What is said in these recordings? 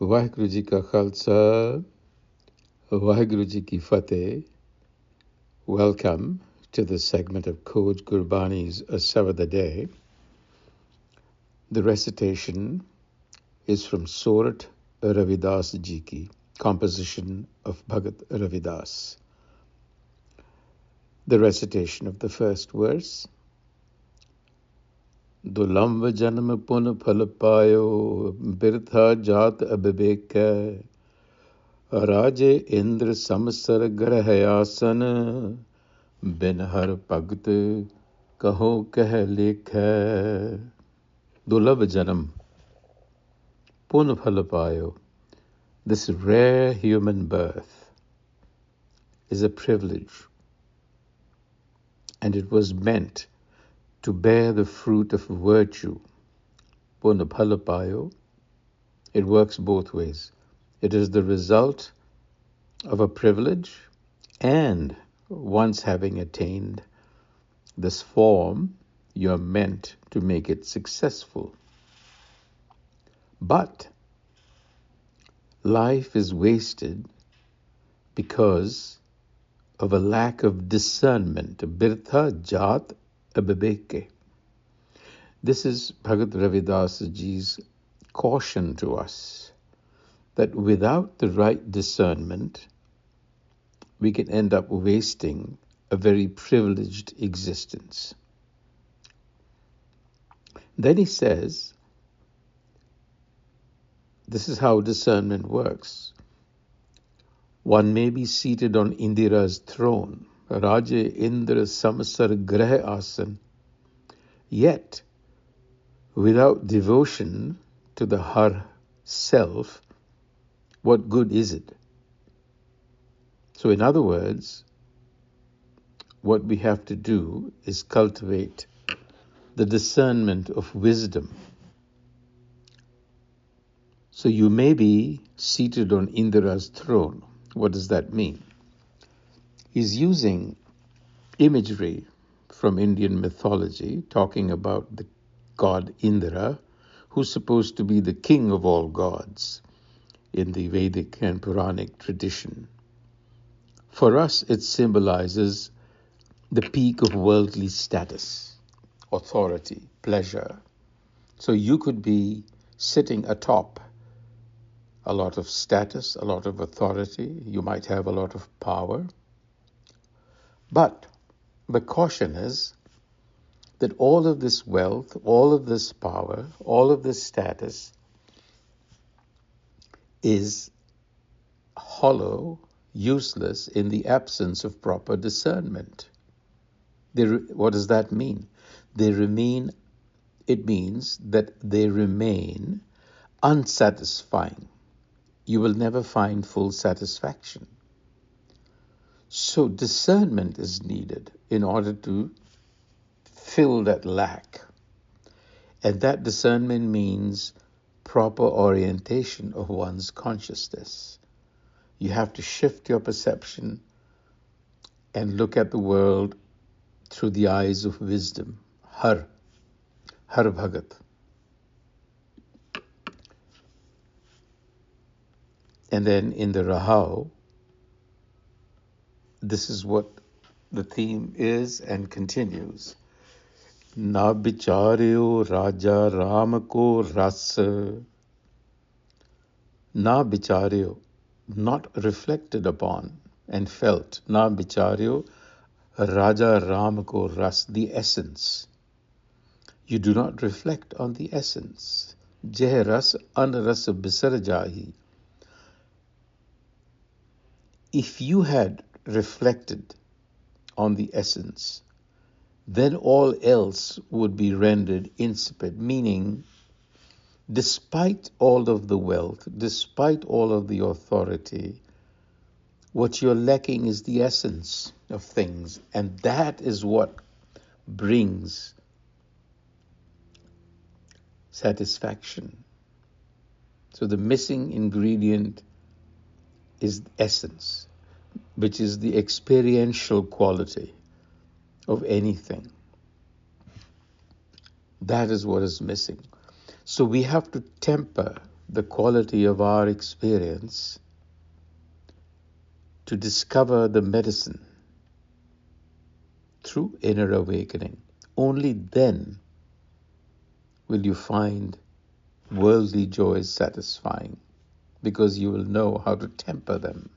Vaheguru Ji Ka Khalsa, Vaheguru Ji Ki Fateh. Welcome to the segment of Code Gurbani's a-sabad-a-day. The recitation is from Surat Ravidas Ji Ki, composition of Bhagat Ravidas. The recitation of the first verse. Dulabh Janam pun phal payo, birtha jat abibek, Raje Indra samsar grahayasan, bin har bhagat kaho keh lekh. Dulabh Janam pun phal payo. This rare human birth is a privilege, and it was meant to bear the fruit of virtue. Pun phal payo. It works both ways. It is the result of a privilege, and once having attained this form, you're meant to make it successful. But life is wasted because of a lack of discernment. Birtha jat abibeke. This is Bhagat Ravidas Ji's caution to us, that without the right discernment, we can end up wasting a very privileged existence. Then he says, this is how discernment works. One may be seated on Indira's throne, Raje Indra Samsar Grah Asan, yet without devotion to the Har self, what good is it? So in other words, what we have to do is cultivate the discernment of wisdom. So you may be seated on Indra's throne. What does that mean? He's using imagery from Indian mythology, talking about the god Indra, who's supposed to be the king of all gods in the Vedic and Puranic tradition. For us, it symbolizes the peak of worldly status, authority, pleasure. So you could be sitting atop a lot of status, a lot of authority. You might have a lot of power. But the caution is that all of this wealth, all of this power, all of this status is hollow, useless in the absence of proper discernment. What does that mean? It means that they remain unsatisfying. You will never find full satisfaction. So discernment is needed in order to fill that lack. And that discernment means proper orientation of one's consciousness. You have to shift your perception and look at the world through the eyes of wisdom. Har Bhagat. And then in the Rahau, this is what the theme is and continues. Na bicharyo Raja Ram ko ras. Na bicharyo, not reflected upon and felt. Na bicharyo Raja Ram ko ras, the essence. You do not reflect on the essence. Jeh ras an ras bisar jahi. If you had reflected on the essence, then all else would be rendered insipid, meaning despite all of the wealth, despite all of the authority, what you're lacking is the essence of things, and that is what brings satisfaction. So the missing ingredient is essence, which is the experiential quality of anything. That is what is missing. So we have to temper the quality of our experience to discover the medicine through inner awakening. Only then will you find worldly joys satisfying, because you will know how to temper them.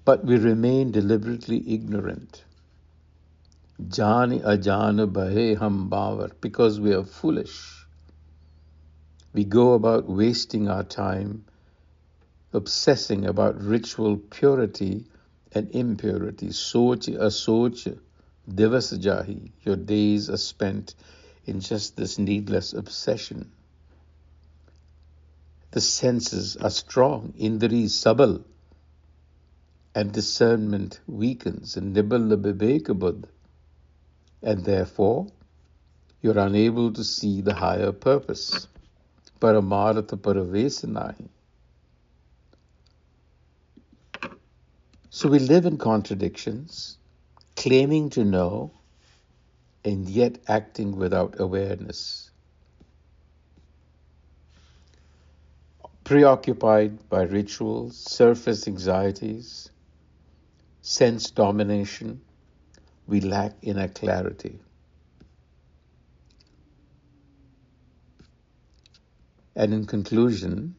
But we remain deliberately ignorant. Jani ajana bahe hum bavar, because we are foolish. We go about wasting our time obsessing about ritual purity and impurity. Soch asoch divas jahi. Your days are spent in just this needless obsession. The senses are strong, indri sabal, and discernment weakens, and nibal bibekabud, and therefore you're unable to see the higher purpose. Paramartha paravesanahi. So we live in contradictions, claiming to know and yet acting without awareness. Preoccupied by rituals, surface anxieties, sense domination, we lack inner clarity. And in conclusion,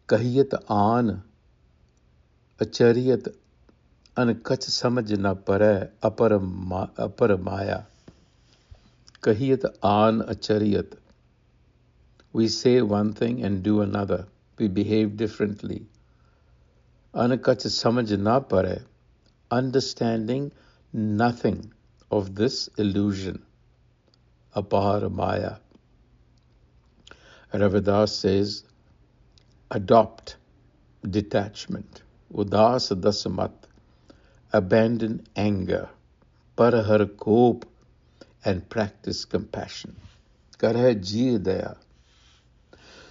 kahiyat aan achariyat ankach samajh na pare apar maya. Kahiyat aan achariyat. We say one thing and do another. We behave differently. Ankach samajh na pare. Understanding nothing of this illusion. Apar maya. Ravidas says, adopt detachment. Udas dasamat. Abandon anger. Parahar kop. And practice compassion. Karha ji daya.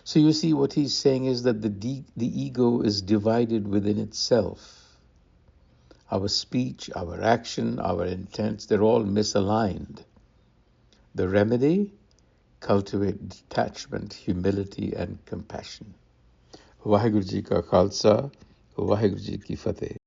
So you see, what he's saying is that the ego is divided within itself. Our speech, our action, our intents, they're all misaligned. The remedy? Cultivate detachment, humility and compassion. Vaheguru Ji ka Khalsa, Vaheguru Ji ki Fateh.